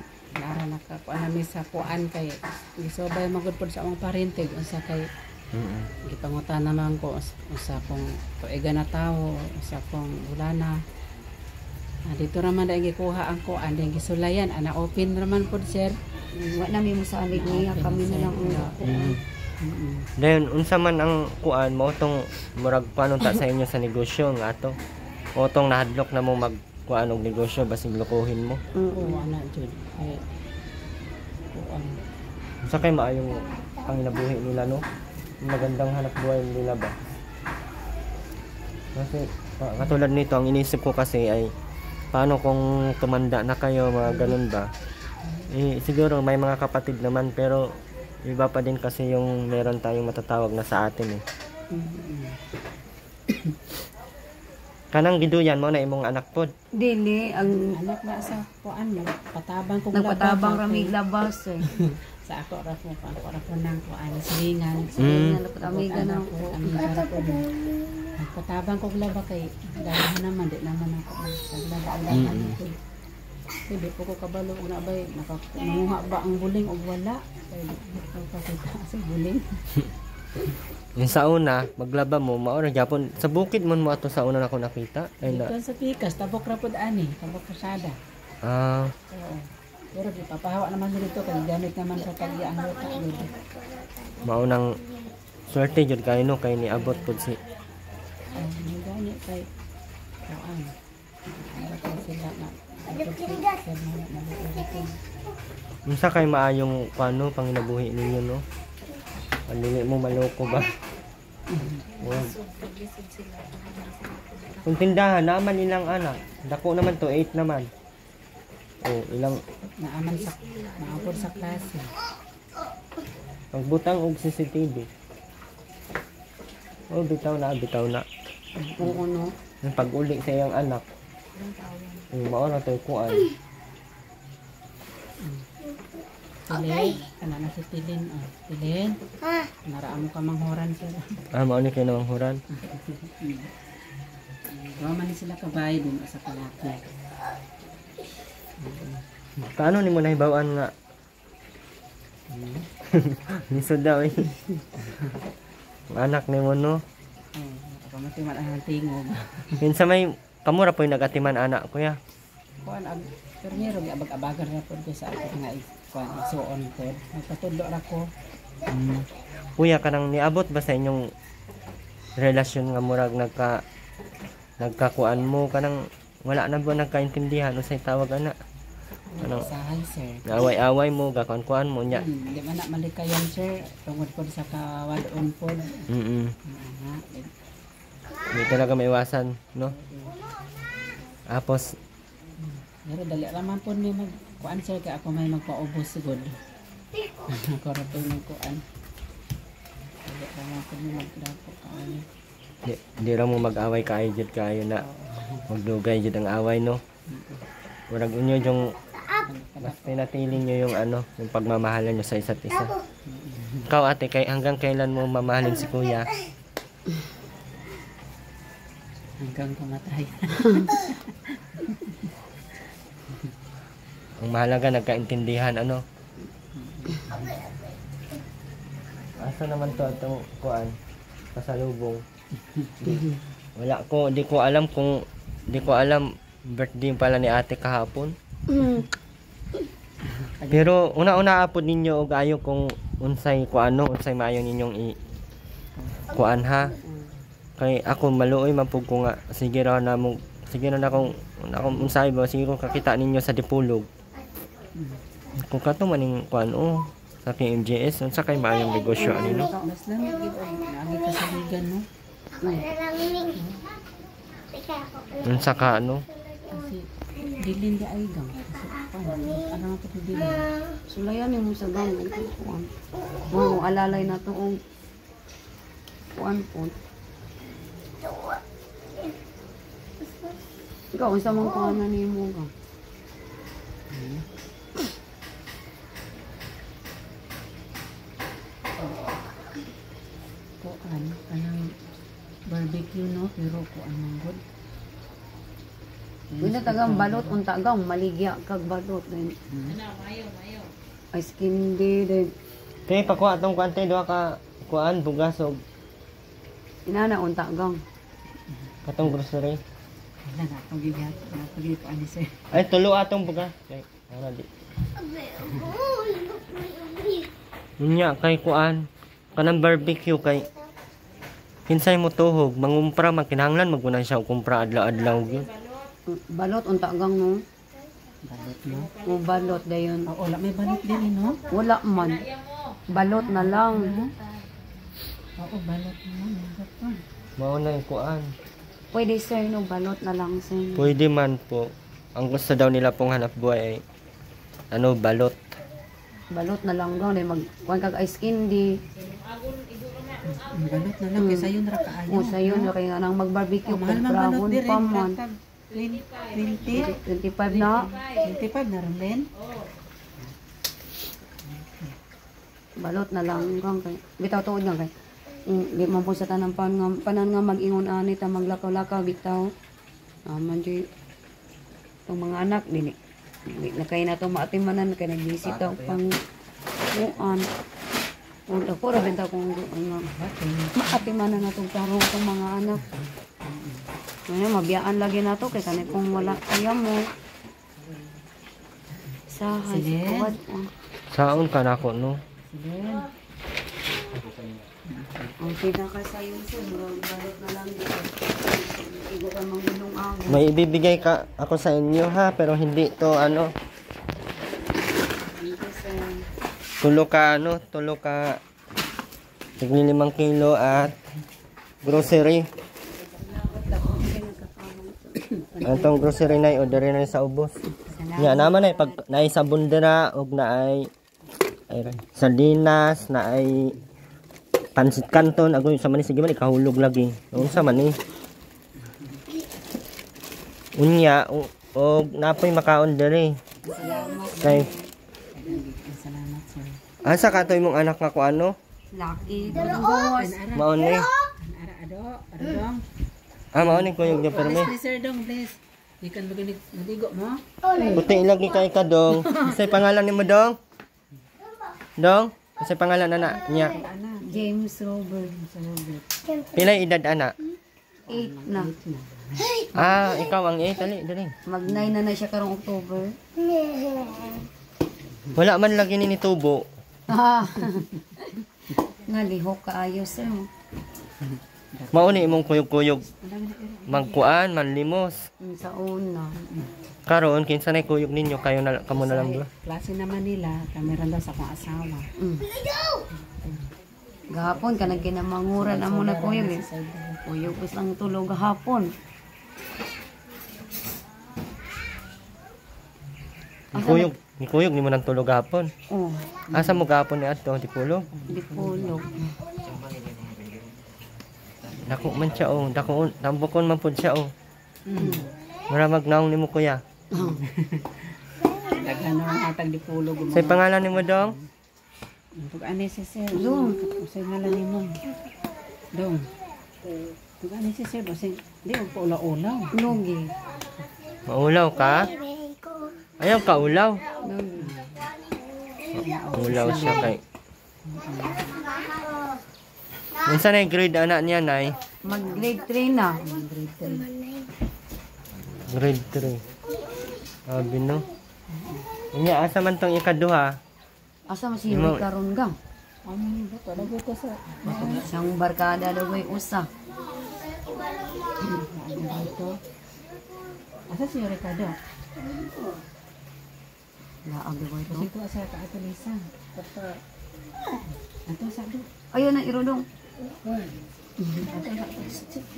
[SPEAKER 3] nakakuan na may sa kuan kay gisobay magud pod sa among parentig unsa kay gipangutan naman ko usa kong tuiga na tawo usa kong ulana. Dito raman dahil gikuha ang kuan dahil gisulayan ana open raman pod sir.
[SPEAKER 4] Wa na mi mo sa alig niya kami na lang ang
[SPEAKER 1] Dayon unsa man ang kuan mo tong murag panunta sa inyo sa negosyo nga ato. O tong nahadlok na mo mag kuan og negosyo basig lukuhin mo.
[SPEAKER 3] Oo ana jud. Kuan.
[SPEAKER 1] Unsa kay maayong panginabuhi nila no? Magandang hanap buhay nila ba? Kasi katulad nito ang inisip ko kasi ay paano kung tumanda na kayo mga ganun ba? Siguro may mga kapatid naman pero iba pa din kasi yung meron tayong matatawag na sa atin eh. Kanang giduyan mo na imong anak pod.
[SPEAKER 4] dili ang
[SPEAKER 3] Anak na sa kuan mo. Patabang kog
[SPEAKER 4] nagpatabang
[SPEAKER 3] labas,
[SPEAKER 4] rami
[SPEAKER 3] okay.
[SPEAKER 4] labas eh.
[SPEAKER 3] Sa ako ra po nang kuan silingan.
[SPEAKER 4] Nga dapat amiga na
[SPEAKER 3] ko amiga ra po. Patabang kog laba kay ganahan naman di naman ako naglaba ko. Hindi po ko kabalo una bay nakakuha ba ang buling o wala. Kay di ko kita sa buling.
[SPEAKER 1] Yung sa una, maglaba mo, maura gyapon sa bukid mo ato sa una na ko nakita. Ay na.
[SPEAKER 3] Dito sa pikas tabok ra pud ani, tabok kasada. Oo. Pero di papahawa naman dito kay gamit naman sa pag-iang lupa dito.
[SPEAKER 1] Maunang swerte jud kay no kay niabot pud si
[SPEAKER 3] Ang gani kay kuan. Ano ko sila na
[SPEAKER 1] unsa kay maayong kuano panginabuhi ninyo no. Dili mo maloko ba? Kung tindahan naman ilang anak, dako naman to 8 naman. Ilang
[SPEAKER 3] naaman sa naapod sa klase.
[SPEAKER 1] pagbutang og CCTV. Bitaw na.
[SPEAKER 4] Oo no.
[SPEAKER 1] Yung pag-uli sa iyang anak. Mao na to kuan.
[SPEAKER 3] Tilin, kana na si Tilin. Tilin. Naraan mo ka manghoran sila.
[SPEAKER 1] Mao ni kay namang huran.
[SPEAKER 3] Wa man ni sila kabay din sa kalaki.
[SPEAKER 1] Paano nimo nahibaw-an nga? Nisod daw eh. Ang anak nimo no.
[SPEAKER 3] Ako matiman ang tingog.
[SPEAKER 1] Kinsa may kamura po yung nagatiman anak kuya.
[SPEAKER 3] Kuan ag permiro gabag-abagan ra pod ko sa ako nga kuan isuon ko. Nagpatudlo ra ko.
[SPEAKER 1] Kuya kanang niabot ba sa inyong relasyon nga murag nagkakuan mo kanang wala na ba nagkaintindihan usay tawag ana? Ano?
[SPEAKER 3] Sahay, sir.
[SPEAKER 1] Away-away mo, gakuan-kuan mo niya.
[SPEAKER 3] Di man na malikayan, sir. Tungod po sa kawadon po. Nga,
[SPEAKER 1] Hindi talaga maiwasan, no? Tapos,
[SPEAKER 3] pero dali raman po may magkuan, sir. Kaya ako may magpaubos sigod. Ako rin po may kuan. Dali raman po may magdapo kayo.
[SPEAKER 1] di ra mo mag-away kayo jud kayo na magdugay jud ang away, no? Murag unyo yung mas pinatiling nyo yung ano, yung pagmamahalan nyo sa isa't isa. Ikaw ate, hanggang kailan mo mamahalin si kuya?
[SPEAKER 3] Hanggang kumatay.
[SPEAKER 1] Ang mahalaga, nagkaintindihan, ano? Asa naman to itong kuan? Pasalubong. Wala ko, di ko alam birthday pala ni ate kahapon. Pero una-una apod ninyo og ayo kung unsay maayo ninyong kuan ha. Kay ako maluoy man pug ko nga sige ra na kung unsay ba siguro kakita ninyo sa Dipulog. Kung kato maning kuan sa MJS unsa kay maayong negosyo ani no.
[SPEAKER 3] Mas lamig gid og naagi ka sa ligan, no.
[SPEAKER 1] Unsa ka ano?
[SPEAKER 3] Kasi dilin di ay gang. Ano nga ito dilin?
[SPEAKER 4] Sulayan mo sa gang. Kuan. Mo alalay na to og kuan po. Ikaw unsa man kuan na nimo gang?
[SPEAKER 3] Kuan, kanang barbecue, no, pero kuan manggod.
[SPEAKER 4] Wala tagang balot unta gang maligya kag balot din. Mayo. Ay skin din.
[SPEAKER 1] Kay pakuha tong kuante duha ka kuan bugas og
[SPEAKER 4] Inana unta gang.
[SPEAKER 1] katong grocery.
[SPEAKER 3] Wala na akong gibihat. Napagay ko ani, sir.
[SPEAKER 1] Ay tulo atong bugas. Kay ara di. Unya kay kuan kanang barbecue kay kinsay mo tuhog mangumpra man kinahanglan maguna siya og kumpra adlaw-adlaw gyud.
[SPEAKER 4] Balot unta gang no.
[SPEAKER 3] Balot, no.
[SPEAKER 4] O balot dayon.
[SPEAKER 3] Wala may balot din, no?
[SPEAKER 4] Wala man. Balot na lang.
[SPEAKER 3] Oo, balot naman. Manggod pa.
[SPEAKER 1] Mao na yung kuan.
[SPEAKER 4] Pwede sir no balot na lang sir.
[SPEAKER 1] Pwede man po. Ang gusto daw nila pong hanap buhay ay balot.
[SPEAKER 4] Balot na lang gang mag kuan kag ice candy.
[SPEAKER 3] Balot na lang. Kaya sayon ra kaayo.
[SPEAKER 4] O sayo na kay nga nang mag-barbecue
[SPEAKER 3] Mahal man
[SPEAKER 4] dragon
[SPEAKER 3] balot din.
[SPEAKER 4] pa man.
[SPEAKER 3] 20?
[SPEAKER 4] 25 na.
[SPEAKER 3] 25 na rin din.
[SPEAKER 4] Balot na lang gang kay bitaw tuod gang kay. Di man po sa tanang panan nga mag-ingon ani ta maglakaw-lakaw bitaw. Man di tong mga anak dili na kay na to maatimanan kay nagbisita og pang kuan. Ug ako ra benta kung maatimanan na tong tarong tong mga anak. Ngayon, mabiyaan lagi na to kay kanit kung wala kaya mo. Sahay,
[SPEAKER 3] Sige.
[SPEAKER 4] tuwad.
[SPEAKER 1] Saon ka nako no?
[SPEAKER 3] Sige.
[SPEAKER 4] Ang pinakasayon sa balot na lang dito. Igo ka mang gunong ako.
[SPEAKER 1] May ibibigay ka ako sa inyo ha, pero hindi to tulo ka tigni 5 kilo at grocery. Antong grocery na order na sa ubos. Nya naman ay pag naay sabon dira og naay sardinas, naay pansit canton, agoy sa man sige man ikahulog lagi. Unsa man ni? Unya og napoy makaon diri. Kay
[SPEAKER 3] Salamat, sir.
[SPEAKER 1] asa ka to imong anak nga ko ano?
[SPEAKER 4] Laki, gawos.
[SPEAKER 1] Mao ni.
[SPEAKER 3] Ara, adong.
[SPEAKER 1] Mao ni kuyog niya perme.
[SPEAKER 3] Please, sir, dong, please. Ikan maganig maligo mo.
[SPEAKER 1] Puti lagi kay ka dong. Say pangalan nimo dong? Dong? Say pangalan anak niya.
[SPEAKER 4] James Robert.
[SPEAKER 1] Pila edad anak?
[SPEAKER 4] 8 na.
[SPEAKER 1] Ikaw ang dali.
[SPEAKER 4] Mag-9 na siya karong October.
[SPEAKER 1] Wala man lagi ni tubo.
[SPEAKER 4] Nga lihok kaayo sir.
[SPEAKER 1] Mao ni imong kuyog-kuyog. magkuan, manlimos.
[SPEAKER 4] Sa una.
[SPEAKER 1] Karon kinsa nay kuyog ninyo kayo na kamo na lang ba?
[SPEAKER 3] Klase naman nila, kami rin daw sa akong asawa.
[SPEAKER 4] Gahapon ka nang kinamanguran amo na kuyog eh. Kuyog us lang tulog gahapon.
[SPEAKER 1] Ni kuyog nimo nang tulog gahapon.
[SPEAKER 4] Oh,
[SPEAKER 1] Asa mo gahapon ni adto di pulog?
[SPEAKER 4] di pulog.
[SPEAKER 1] Dako man siya oh, dako tambukon man pud siya oh. Mura magnaong nimo kuya.
[SPEAKER 3] Daghan naman hatag di pulog.
[SPEAKER 1] Say pangalan nimo dong?
[SPEAKER 3] Tug ani si sir.
[SPEAKER 4] Dong.
[SPEAKER 3] Usay ngalan nimo. Dong. Tug ani si sir, usay di ko ula-ulaw.
[SPEAKER 4] Logi.
[SPEAKER 1] Maulaw ka? Ayaw ka ulaw.
[SPEAKER 4] Logi.
[SPEAKER 1] Ulaw siya kay. Unsa na yung grade anak niya nay?
[SPEAKER 4] Mag grade 3 na.
[SPEAKER 1] Grade 3. Sabi no. Unya asa man tong ikaduha?
[SPEAKER 4] Asa masiri karon gang?
[SPEAKER 3] Ano ba talaga ko sa
[SPEAKER 4] Siyang barkada daw ay usa.
[SPEAKER 3] dito. Asa si Ricardo?
[SPEAKER 4] Laag daw ito.
[SPEAKER 3] Kasi ko asa ka ato Lisa. Ato sa do.
[SPEAKER 4] Ayun na irodong.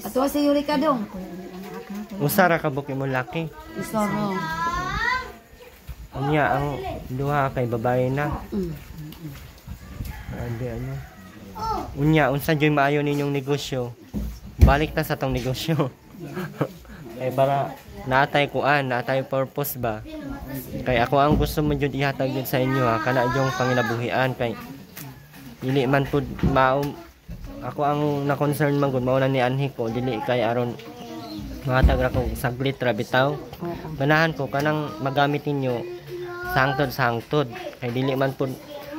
[SPEAKER 4] Ato sa Eureka dong.
[SPEAKER 1] Usara ka buki mo laki.
[SPEAKER 4] Isoro.
[SPEAKER 1] Unya ang duha kay babae na. Ande ano. Unya unsa joy maayo ninyong negosyo? Balik ta sa tong negosyo. Kay para natay kuan, natay purpose ba? Kay ako ang gusto mo jud ihatag jud sa inyo ha, kana jong panginabuhian kay dili man pud ako ang na-concern man gud mao na ni anhi ko dili kay aron mahatag ra ko saglit ra bitaw. Ganahan ko kanang magamit ninyo sangtod kay dili man pud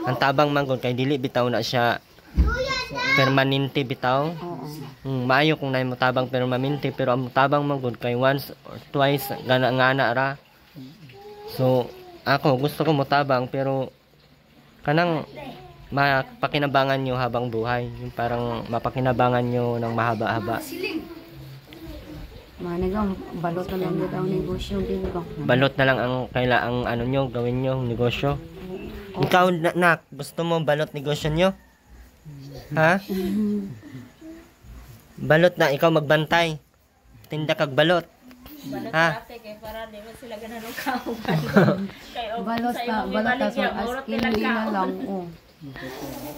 [SPEAKER 1] ang tabang man gud kay dili bitaw na siya permanente bitaw. Maayo kung nay mo tabang permanente pero ang tabang man gud kay once or twice gana ra. So ako gusto ko mo tabang pero kanang mapakinabangan nyo habang buhay. Yung parang mapakinabangan nyo ng mahaba-haba.
[SPEAKER 4] Manigang balot na lang daw negosyo din ba?
[SPEAKER 1] Balot na lang ang kailangang ano nyo, gawin nyo, negosyo. Ikaw, nak, gusto mo balot negosyo nyo? Ha? Balot na, ikaw magbantay. Tinda kag balot. Ha?
[SPEAKER 4] Balot ka sa askin din na lang. Oh.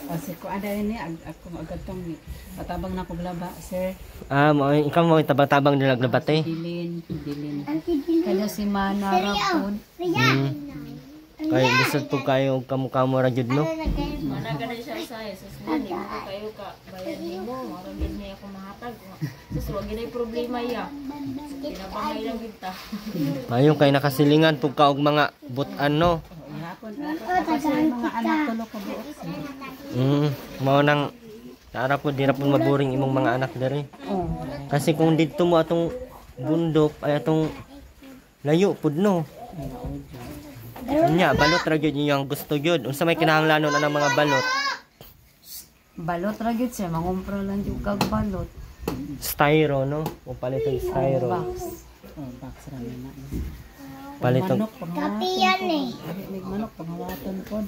[SPEAKER 3] Kasi ko ada ini ako agatong patabang na ko blaba sir.
[SPEAKER 1] Ikaw mo itabang-tabang nilag labate.
[SPEAKER 3] Dilin.
[SPEAKER 4] Kada si Mana rapon.
[SPEAKER 1] Kaya lisod po kayo kamukha ra jud no.
[SPEAKER 5] Mana gana siya sa susman mo kayo ka bayan nimo, mara gid niya ako mahatag. Sus wag gid problema ya. Pinabangay lang kita.
[SPEAKER 1] Mayo kay nakasilingan pug ka og mga butan no.
[SPEAKER 3] Kasi mga anak tulo ko buok.
[SPEAKER 1] Mao nang tara po dira po maburing imong mga anak diri. Kasi kung didto mo atong bundok ay atong layo pud no. Unya balot ra gyud yung gusto gyud. Unsa may kinahanglanon anang mga balot?
[SPEAKER 4] Balot ra gyud siya, mangumpra lang jud kag balot.
[SPEAKER 1] Styro no, o palitong styro.
[SPEAKER 4] Box.
[SPEAKER 3] Box ra na.
[SPEAKER 1] Palitong
[SPEAKER 3] Kapiyan eh. Manok pangawaton pod.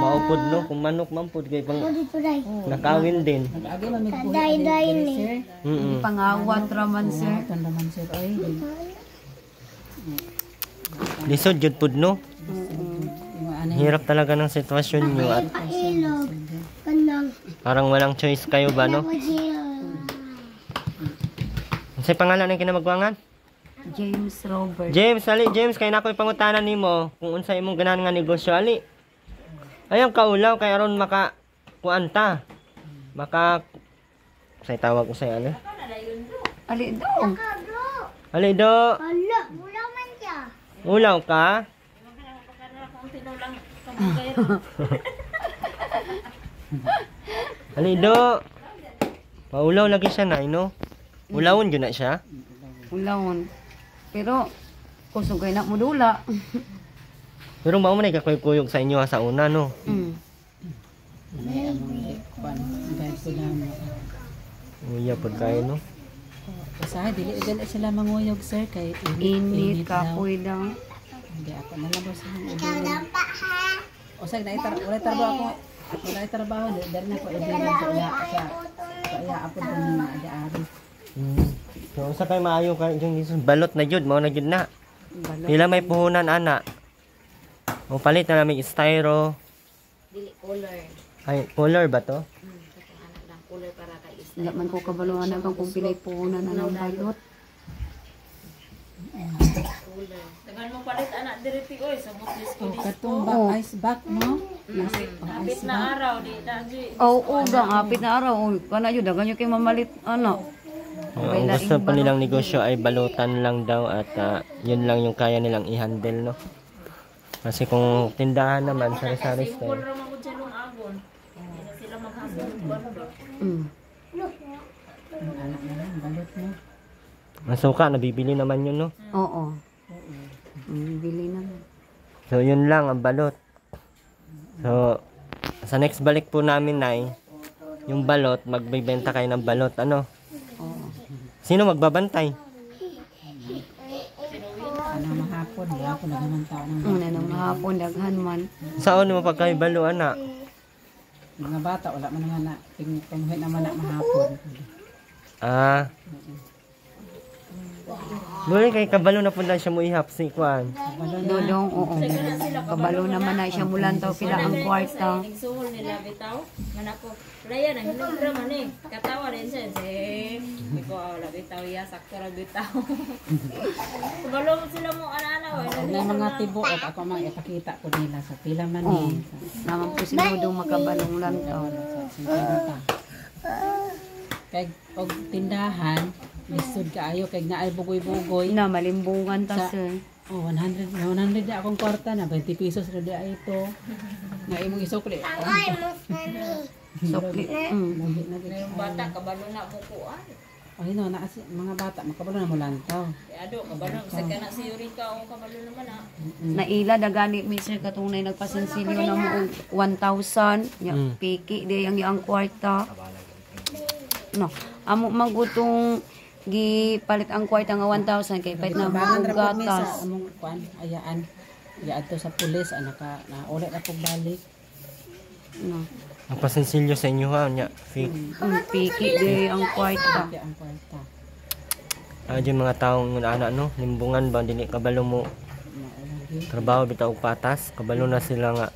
[SPEAKER 1] maupod no, kung manok man pud kay pang nakawin din.
[SPEAKER 3] Agi man mig buhi sir.
[SPEAKER 4] Pangawat ra man sir.
[SPEAKER 3] Tandaman sir ay.
[SPEAKER 1] Lisod jud pud no. Hirap talaga ng sitwasyon nyo at parang walang choice kayo ba no? Sa pangalan ng kinamagwangan?
[SPEAKER 4] James Robert.
[SPEAKER 1] James, ali James, kay nakoy pangutanan nimo kung unsa imong ganahan nga negosyo ali. Ayang kaulaw kay aron maka kuanta. Maka say tawag ko say ano?
[SPEAKER 4] Ali daw.
[SPEAKER 1] Ali do. Ulaw ka? Ali do. Maulaw lagi siya na, no? Ulawon yun na siya.
[SPEAKER 4] Ulawon. Pero kusugay na mo dula.
[SPEAKER 1] Pero mao man kuyog sa inyo sa una, no? Uya pud kayo no.
[SPEAKER 3] Usahay dili sila manguyog sir kay
[SPEAKER 4] Init
[SPEAKER 3] daw.
[SPEAKER 4] kapoy daw.
[SPEAKER 3] Hindi ako nalabas sa mga. Usay na wala trabaho ako. Wala trabaho dahil na ko ibigay sa kaya apod ko ni ada-ari.
[SPEAKER 1] So usa kay maayo kay yung balot na jud mao na jud na.
[SPEAKER 4] Balot.
[SPEAKER 1] Pila may puhunan ana. O palit na namin styro.
[SPEAKER 5] Dili color.
[SPEAKER 1] Ay, color ba to?
[SPEAKER 5] Katong anak lang color para kay is.
[SPEAKER 4] Wala man ko kabaluan na kung pilay puhunan na ng balot.
[SPEAKER 5] Color. Tagan mo palit anak diri ti oy sa mutlis ko
[SPEAKER 3] Oh,
[SPEAKER 5] disco.
[SPEAKER 3] katong ice back no?
[SPEAKER 5] Kapit na araw di na di.
[SPEAKER 4] Oo, gang apit na araw. Kana jud dagan kay mamalit ano.
[SPEAKER 1] Ang gusto pa nilang negosyo ay balutan lang daw at yun lang yung kaya nilang i-handle no. Kasi kung tindahan naman sari-sari
[SPEAKER 5] Simple
[SPEAKER 1] style.
[SPEAKER 5] ra man gud sa long agon. Hindi na sila maghasol ba.
[SPEAKER 4] Mm.
[SPEAKER 3] Ang anak na lang balot mo.
[SPEAKER 1] Ang suka nabibili naman yun no.
[SPEAKER 4] Oo. Bili naman.
[SPEAKER 1] So yun lang ang balot. So sa next balik po namin nay yung balot, magbebenta kayo ng balot ano.
[SPEAKER 4] Oo.
[SPEAKER 1] Sino magbabantay?
[SPEAKER 3] Ano mahapon wala ko nagaman tao ng
[SPEAKER 4] Una nang mahapon daghan man.
[SPEAKER 1] Saan mo pagkayo balo ana?
[SPEAKER 3] mga bata wala man nga na pinghuit naman na mahapon.
[SPEAKER 1] Ah. Muli kay kabalo na po na siya mo ihap si Kwan.
[SPEAKER 4] Dodong, oo. Kabalo naman na siya mulantaw pila ang kwarta.
[SPEAKER 5] Igsuhol nila bitaw. Manako. Raya na hinog ra man eh. Katawa din siya. Ko wala bitaw ya sakto ra bitaw. Kabalo mo sila mo ana-ana wa.
[SPEAKER 3] Na mga tibuok ako mang ipakita ko nila sa pila man
[SPEAKER 4] Oo.
[SPEAKER 3] ni.
[SPEAKER 4] Naman po si Dodong makabalong lantaw.
[SPEAKER 3] Kay og tindahan lisod kaayo kay naay bugoy-bugoy.
[SPEAKER 4] Na malimbungan ta
[SPEAKER 3] Sa-
[SPEAKER 4] sir.
[SPEAKER 3] Oh, 100 na akong kwarta na 20 pesos ra di ay ito. Nga imong isukli.
[SPEAKER 4] Sokli.
[SPEAKER 5] Yung bata kabalo na mo kuan.
[SPEAKER 3] Ay no, na mga bata makabalo na mo lantaw.
[SPEAKER 5] Ado kabalo sa kana si Eureka o kabalo naman ah.
[SPEAKER 4] Naila dagani mi sir katong nay nagpasensilyo na mo og 1,000. Ya piki di ang iyang kwarta. No, amo magutong gipalit ang kwarta nga 1,000 kay pait na
[SPEAKER 3] Bangan
[SPEAKER 4] mo
[SPEAKER 3] ra pud mi sa
[SPEAKER 4] gatas.
[SPEAKER 3] among kuan ayaan. Ya adto sa pulis ana ka na ulit ra pug balik.
[SPEAKER 4] No.
[SPEAKER 1] Ang pasensilyo sa inyo ha nya. Fake.
[SPEAKER 4] Piki di ang kwarta.
[SPEAKER 3] Kaya ang kwarta.
[SPEAKER 1] Yung mga taong ana no, limbungan ba dili kabalo mo
[SPEAKER 3] Maulagi.
[SPEAKER 1] trabaho bitaw og patas, kabalo na sila nga.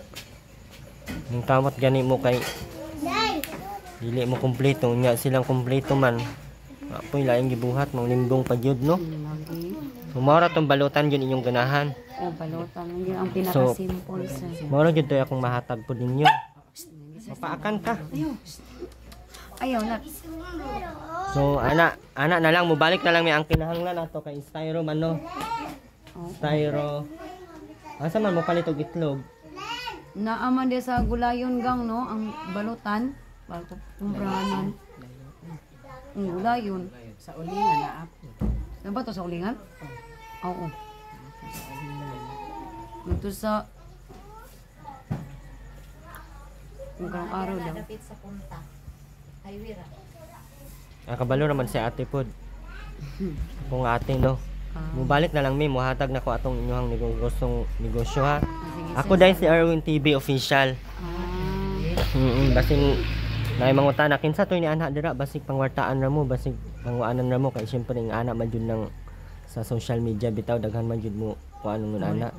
[SPEAKER 1] Ning kamot gani mo kay dili mo kumpleto nya silang kumpleto man. Apoy laing gibuhat mong limbong pa jud no.
[SPEAKER 4] Lagi.
[SPEAKER 1] Sumara tong balutan yun inyong ganahan.
[SPEAKER 4] O balutan yun ang pinaka-simple sir.
[SPEAKER 1] Moro jud to akong mahatag po ninyo. Mapaakan ka.
[SPEAKER 4] Ayaw na.
[SPEAKER 1] So ana na lang mobalik na lang mi ang kinahanglan nato kay styro man no. Styro. Asa man mo palit og itlog?
[SPEAKER 4] Naaman di sa gulayon gang no ang balutan. Bago kumbrahanan. Ang gulayon.
[SPEAKER 3] Sa ulingan na apo.
[SPEAKER 4] Ano ba to sa ulingan? Oo. Ito sa kung karong araw daw.
[SPEAKER 5] Dapit sa punta. Highway ra.
[SPEAKER 1] Kabalo naman si ate pod. Kung ate no. Mubalik na lang mi muhatag na ko atong inyong negosyo ha. Ako dahil si Erwin TV official. Basing na mangutan na kinsa to ni anak dira basig pangwartaan ra mo basig pangwaanan ra mo kay syempre ang anak man jud nang sa social media bitaw daghan man jud mo kuan ng anak.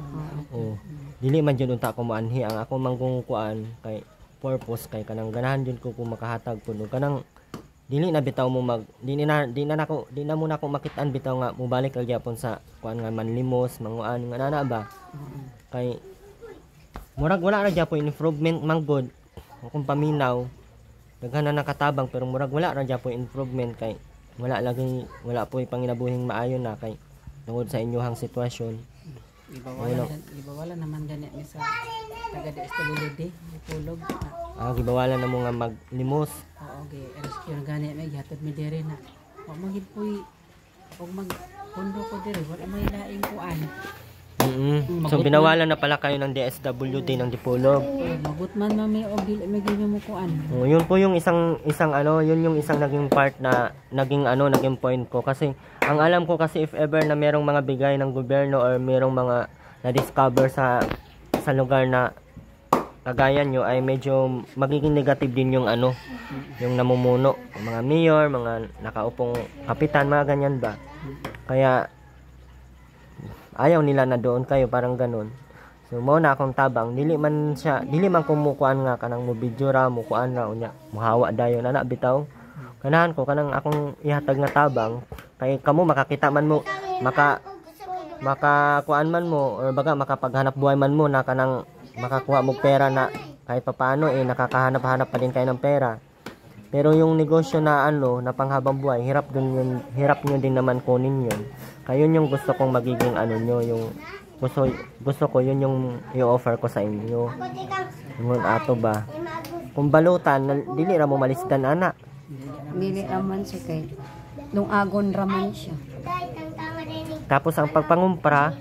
[SPEAKER 1] Oh. Dili man jud unta ko moanhi ang ako mangkung kuan kay purpose kay kanang ganahan jud ko kung makahatag pud kanang dili na bitaw mo mag di na muna ko makitaan bitaw nga mobalik ra gyapon sa kuan nga manlimos manguan nga ana ba kay murag wala ra gyapon improvement manggod kung paminaw daghan na nakatabang pero murag wala ra gyapon improvement kay wala po panginabuhing maayo na kay tungod sa inyohang sitwasyon.
[SPEAKER 3] Ibawalan naman gani mi sa taga di estabilidad pulog.
[SPEAKER 1] Gibawalan na mo nga maglimos.
[SPEAKER 3] Oo, okay. Rescue gani may gihatod mi diri na. Wa magid puy og mag pundo ko diri wala may laing kuan.
[SPEAKER 1] So binawalan na pala kayo ng DSWD ng Dipolog.
[SPEAKER 3] Magut man mami o dili magiging mo kuan.
[SPEAKER 1] Yun po yung isang ano, yun yung isang naging part na naging point ko kasi ang alam ko kasi if ever na merong mga bigay ng gobyerno or merong mga na-discover sa lugar na kagaya nyo ay medyo magiging negative din yung ano, yung namumuno, mga mayor, mga nakaupong kapitan, mga ganyan ba. Kaya ayaw nila na doon kayo, parang ganun. So mao na akong tabang, dili man kumukuan nga kanang mo video ra mo kuan ra unya, muhawa dayon ana bitaw. Kanahan ko kanang akong ihatag nga tabang kay kamo makakita man mo, makakuan man mo or baga makapaghanap buhay man mo na kanang makakuha mo pera na kahit papaano nakakahanap-hanap pa din kayo ng pera. Pero yung negosyo na ano, na panghabang buhay, hirap nyo din naman kunin yun. Kaya yun yung gusto kong magiging ano nyo, yung gusto ko yun yung i-offer ko sa inyo. Yung ato ba? Kung balutan, dili ra mo malisdan ana.
[SPEAKER 4] Dili raman siya kay nung agon raman siya.
[SPEAKER 1] Tapos ang pagpangumpra,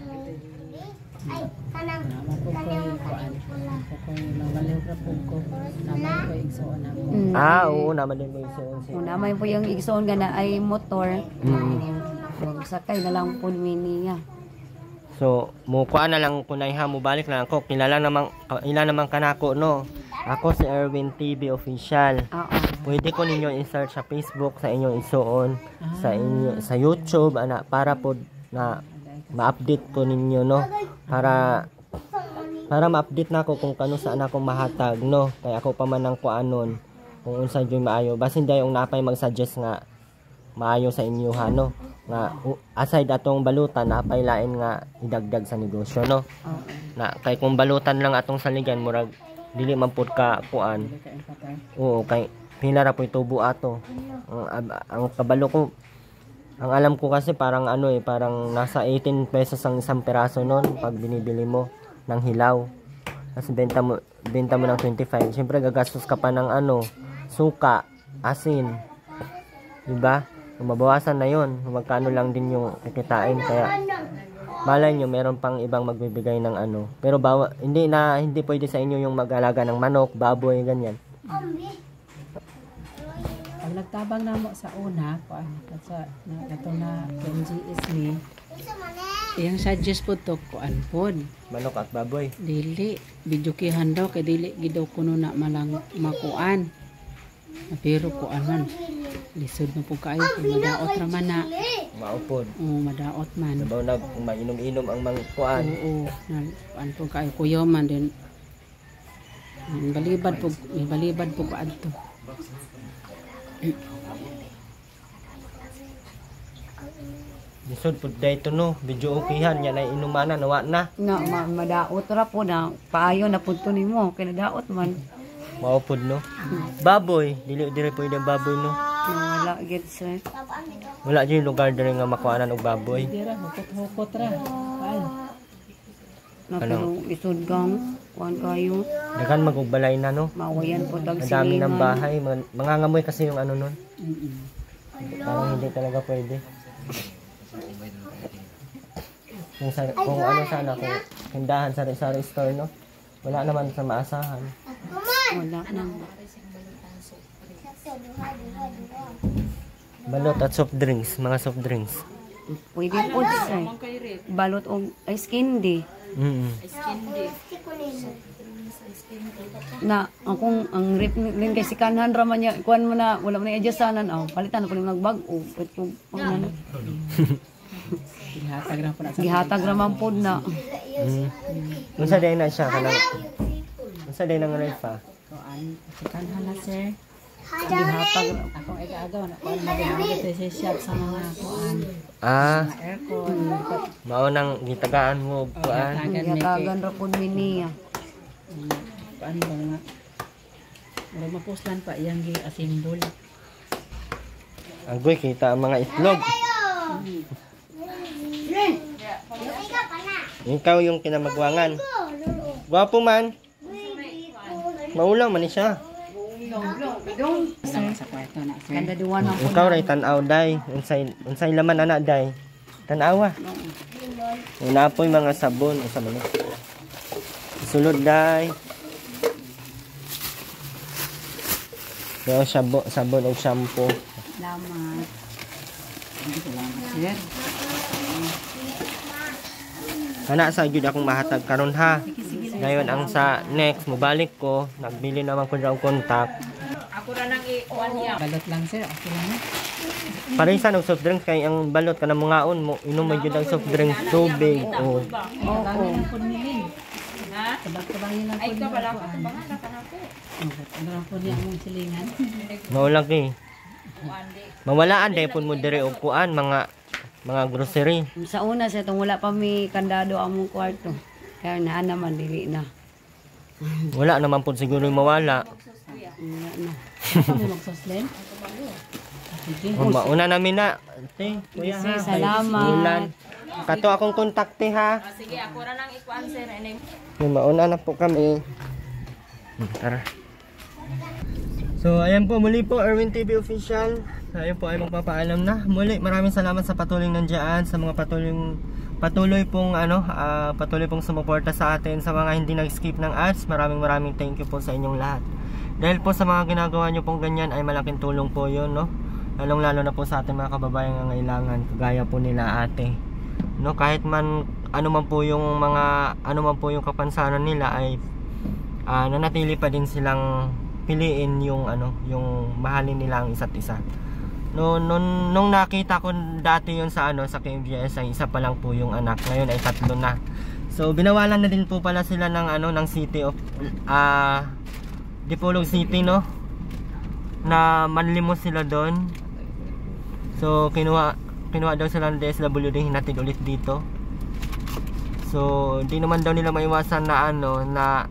[SPEAKER 1] oo, naman din mo igsoon siya.
[SPEAKER 4] Naman po yung igsoon nga na ay motor. Sakay na lang po niya.
[SPEAKER 1] So, mukuha na lang kung naiha mo balik na lang ko. Kilala naman kanako, no? Ako si Erwin TV Official. Pwede ko ninyo i-search sa Facebook, sa inyong isuon, sa YouTube, para po na ma-update ko ninyo, no? Para ma-update na ako kung kano saan ako mahatag, no? Kaya ako pa man ang kuanon kung unsa jud maayo. Basin dayon napay mag-suggest nga maayo sa inyo ha, no? Nga aside atong balutan napay lain nga idagdag sa negosyo, no? Na kay kung balutan lang atong saligan murag dili man pud ka kuan. Oo, kay pila ra po tubo ato. Ang kabalo ko, ang alam ko kasi parang parang nasa 18 pesos ang isang peraso noon pag binibili mo ng hilaw. Kasi benta mo ng 25. Siyempre gagastos ka pa ng suka, asin. Diba? Kung mabawasan na yon, magkano lang din yung kikitain. Kaya malay nyo, meron pang ibang magbibigay ng Pero hindi pwede sa inyo yung mag-alaga ng manok, baboy, ganyan.
[SPEAKER 3] Pag nagtabang na mo sa una, ito na NGS ni, yung suggest po to, kuan po.
[SPEAKER 1] Manok at baboy.
[SPEAKER 3] Dili, bidyukihan daw, kay dili gidaw kuno na malang makuan. Pero kuan man, lisod na po kayo, kung madaot raman na.
[SPEAKER 1] Maupod.
[SPEAKER 3] Oo, madaot man.
[SPEAKER 1] Sabaw na, kung mainom-inom ang mga kuan.
[SPEAKER 3] Oo, kuan po kayo, kuyo man din. Balibad po kuan to.
[SPEAKER 1] Lisod po dahito no, video okihan, yan ay inumana, nawa na.
[SPEAKER 4] Madaot ra po na, paayo na po ito ni mo, kinadaot man.
[SPEAKER 1] Maupod no. Baboy, dili pwede ang baboy no.
[SPEAKER 4] Wala gid sir.
[SPEAKER 1] Wala dyan yung lugar din nga makuanan og baboy.
[SPEAKER 3] Dira, hukot ra.
[SPEAKER 4] Pero isod gang, kuan kayo.
[SPEAKER 1] Dagan magugbalay na no.
[SPEAKER 4] Mawayan po tag
[SPEAKER 1] Ang dami ng bahay, mangangamoy kasi yung nun. Parang hindi talaga pwede. Kung sana, kung tindahan sa store, no? Wala naman sa maasahan.
[SPEAKER 4] Wala nang.
[SPEAKER 1] Balot at soft drinks, mga soft drinks.
[SPEAKER 4] Pwede po sir. Balot o ice candy. Na ang rip rin kay si kanhan raman niya kuan mo na wala mo na adjustanan palitan ko lang nagbag-o pwede ko ano gihatag raman pod na
[SPEAKER 1] unsa day na siya kanang unsa day nang refa
[SPEAKER 3] kuan si kanhan na sir
[SPEAKER 4] gihatag
[SPEAKER 3] akong agaw na kuan magiging sa shop sa mga kuan aircon
[SPEAKER 1] mao nang gitagaan mo kuan
[SPEAKER 4] gihatagan ra pod niya
[SPEAKER 3] kuan ba nga wala mapuslan pa iyang gi-assemble
[SPEAKER 1] agoy kita ang mga itlog ikaw yung kinamagwangan gwapo man maulaw man siya
[SPEAKER 3] sa kwarto na sir
[SPEAKER 4] ganda duwan ang
[SPEAKER 1] ikaw ray tan-aw day unsay laman ana day tan-awa Una po yung mga sabon. O sabon. Sulod day. Yung sabon o shampoo.
[SPEAKER 4] Salamat.
[SPEAKER 3] Sir.
[SPEAKER 1] Ana sa gyud akong mahatag karon ha. Ngayon ang sa next mobalik ko, nagbili naman ko daw contact.
[SPEAKER 5] Ako ra nang i-on niya.
[SPEAKER 3] Balot lang sir. Okay lang na.
[SPEAKER 1] Parisan og soft drinks kay ang balot kana mungaon mo inom mo gyud ang soft drinks tubig o
[SPEAKER 3] Tabangan lang po nilin.
[SPEAKER 5] Ha?
[SPEAKER 3] Tabangan lang po
[SPEAKER 5] Ay ka pala
[SPEAKER 3] nila.
[SPEAKER 5] ako pangalan ka na ko.
[SPEAKER 3] Ano lang po niya ang silingan.
[SPEAKER 1] maulag eh.
[SPEAKER 5] Kuandi.
[SPEAKER 1] Mawalaan dai pud mo dire og kuan mga grocery.
[SPEAKER 4] Sa una sa itong wala pa may kandado among kwarto. Kaya naa naman dili na.
[SPEAKER 1] Wala naman pud siguro yung mawala.
[SPEAKER 4] Wala na.
[SPEAKER 3] Kami magsoslen. Sige.
[SPEAKER 1] O, mauna namin na. Ate, kuya ha.
[SPEAKER 4] Salamat.
[SPEAKER 1] Ulan. Kato akong kontakte ha.
[SPEAKER 5] Sige, ako ra nang i-kuan sir.
[SPEAKER 1] Mauna na po kami. Tara. So, ayan po, muli po, Erwin TV Official. Tayo po ay magpapaalam na. Muli, maraming salamat sa patuloy nandiyan, sa mga patuloy pong sumuporta sa atin, sa mga hindi nag-skip ng ads. Maraming thank you po sa inyong lahat. Dahil po sa mga ginagawa nyo pong ganyan ay malaking tulong po yun, no? Lalong-lalo na po sa ating mga kababayan ng ngailangan, kagaya po nila ate. No, kahit man ano man po yung kapansanan nila ay nanatili pa din silang piliin yung mahalin nila ang isa't isa. Nung nakita ko dati yun sa KMJS ay isa pa lang po yung anak. Ngayon ay 3 na. So binawalan na din po pala sila ng City of Dipolog City, no? Na manlimos sila doon. So kinuha daw sila ng DSWD, hinatid ulit dito. So di naman daw nila maiwasan na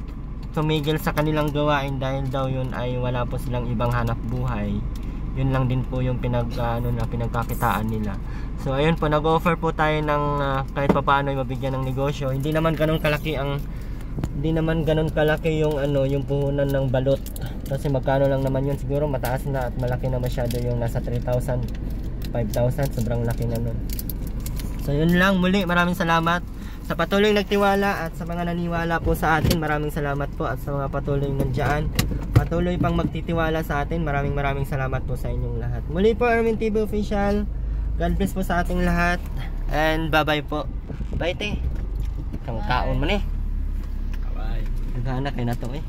[SPEAKER 1] tumigil sa kanilang gawain dahil daw yun ay wala po silang ibang hanap buhay. Yun lang din po yung pinagkakitaan nila. So ayun po, nag-offer po tayo ng kahit papaano ay mabigyan ng negosyo. Hindi naman ganun kalaki yung puhunan ng balot. Kasi magkano lang naman yun, siguro mataas na at malaki na masyado yung nasa 3,000, 5,000, sobrang laki na nun. So yun lang, muli maraming salamat sa patuloy nagtiwala at sa mga naniwala po sa atin. Maraming salamat po, at sa mga patuloy nandiyan, patuloy pang magtitiwala sa atin. Maraming salamat po sa inyong lahat. Muli po, Erwin TV Official. God bless po sa ating lahat. And bye bye po. Bye te. Ang kaon mo ni. Bye. Naghahanap kayo na to eh.